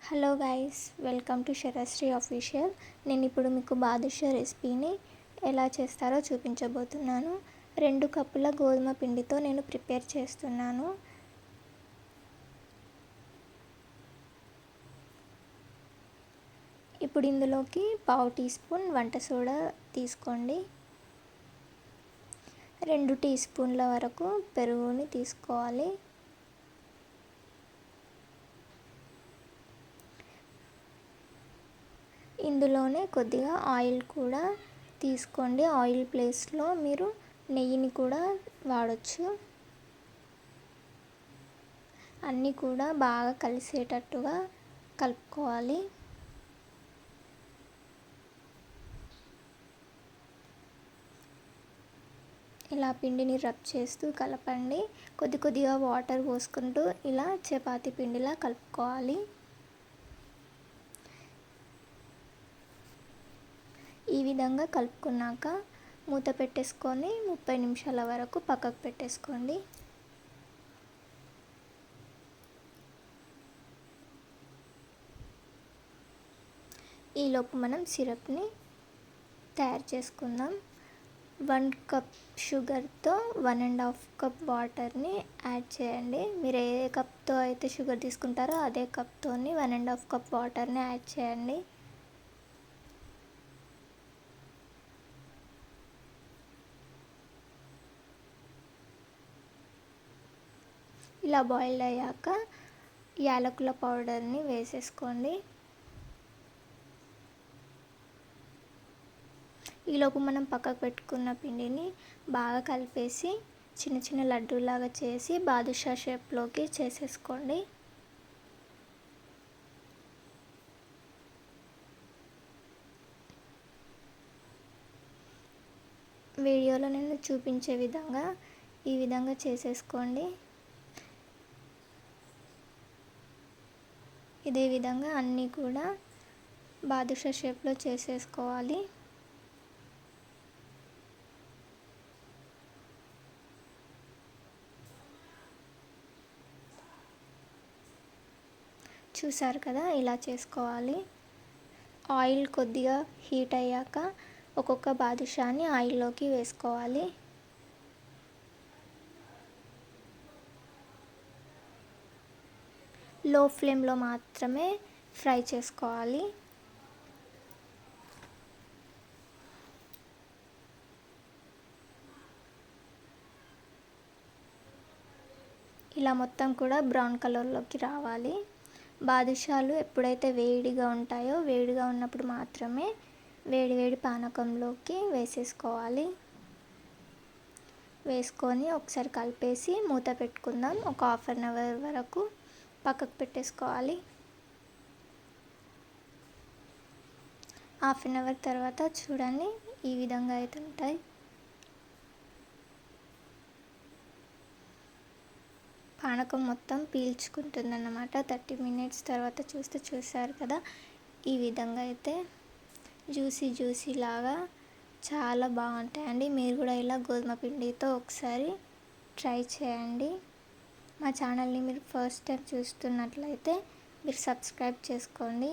Hello guys, welcome to Sarasri official. నేను ఇప్పుడు మీకు బాదుషా రెసిపీని ఎలా చేస్తారో చూపించబోతున్నాను. 2 కప్పుల గోధుమ పిండితో నేను ప్రిపేర్ చేస్తున్నాను. ఇప్పుడు ఇందులోకి 1/2 టీ స్పూన్ వంట సోడా తీసుకోండి. 2 టీ స్పూన్ల వరకు పెరుగుని తీసుకోవాలి. ఇందులోనే కొద్దిగా ఆయిల్ కూడా తీసుకోండి. ఆయిల్ ప్లేస్లో మీరు నెయ్యిని కూడా వాడచ్చు. అన్నీ కూడా బాగా కలిసేటట్టుగా కలుపుకోవాలి. ఇలా పిండిని రబ్ చేస్తూ కలపండి. కొద్దిగా వాటర్ పోసుకుంటూ ఇలా చపాతీ పిండిలా కలుపుకోవాలి. ఈ విధంగా కలుపుకున్నాక మూత పెట్టేసుకొని 30 నిమిషాల వరకు పక్కకు పెట్టేసుకోండి. ఈలోపు మనం సిరప్ని తయారు చేసుకుందాం. 1 కప్ షుగర్తో 1.5 కప్ వాటర్ని యాడ్ చేయండి. మీరు ఏ కప్తో అయితే షుగర్ తీసుకుంటారో అదే కప్తోని 1.5 కప్ వాటర్ని యాడ్ చేయండి. ఇలా బాయిల్ అయ్యాక యాలకుల పౌడర్ని వేసేసుకోండి. ఈలోపు మనం పక్కకు పెట్టుకున్న పిండిని బాగా కలిపేసి చిన్న చిన్న లడ్డూలాగా చేసి బాదుషా షేప్లోకి చేసేసుకోండి. వీడియోలో నేను చూపించే విధంగా ఈ విధంగా చేసేసుకోండి. ఇదే విధంగా అన్నీ కూడా బాదుషా షేప్లో చేసేసుకోవాలి. చూసారు కదా, ఇలా చేసుకోవాలి. ఆయిల్ కొద్దిగా హీట్ అయ్యాక ఒక్కొక్క బాదుషాని ఆయిల్లోకి వేసుకోవాలి. లో ఫ్లేమ్లో మాత్రమే ఫ్రై చేసుకోవాలి. ఇలా మొత్తం కూడా బ్రౌన్ కలర్లోకి రావాలి. బాదుషాలు ఎప్పుడైతే వేడిగా ఉంటాయో వేడిగా ఉన్నప్పుడు మాత్రమే వేడి పానకంలోకి వేసేసుకోవాలి. వేసుకొని ఒకసారి కలిపేసి మూత పెట్టుకుందాం. ఒక 1/2 అవర్ వరకు పక్కకు పెట్టేసుకోవాలి. 1/2 అవర్ తర్వాత చూడండి, ఈ విధంగా అయితే ఉంటాయి. పానకం మొత్తం పీల్చుకుంటుందన్నమాట. 30 మినిట్స్ తర్వాత చూసారు కదా, ఈ విధంగా అయితే జ్యూసీ లాగా చాలా బాగుంటాయండి. మీరు కూడా ఇలా గోధుమ పిండితో ఒకసారి ట్రై చేయండి. మా ఛానల్ని మీరు ఫస్ట్ టైం చూస్తున్నట్లయితే మీరు సబ్స్క్రైబ్ చేసుకోండి.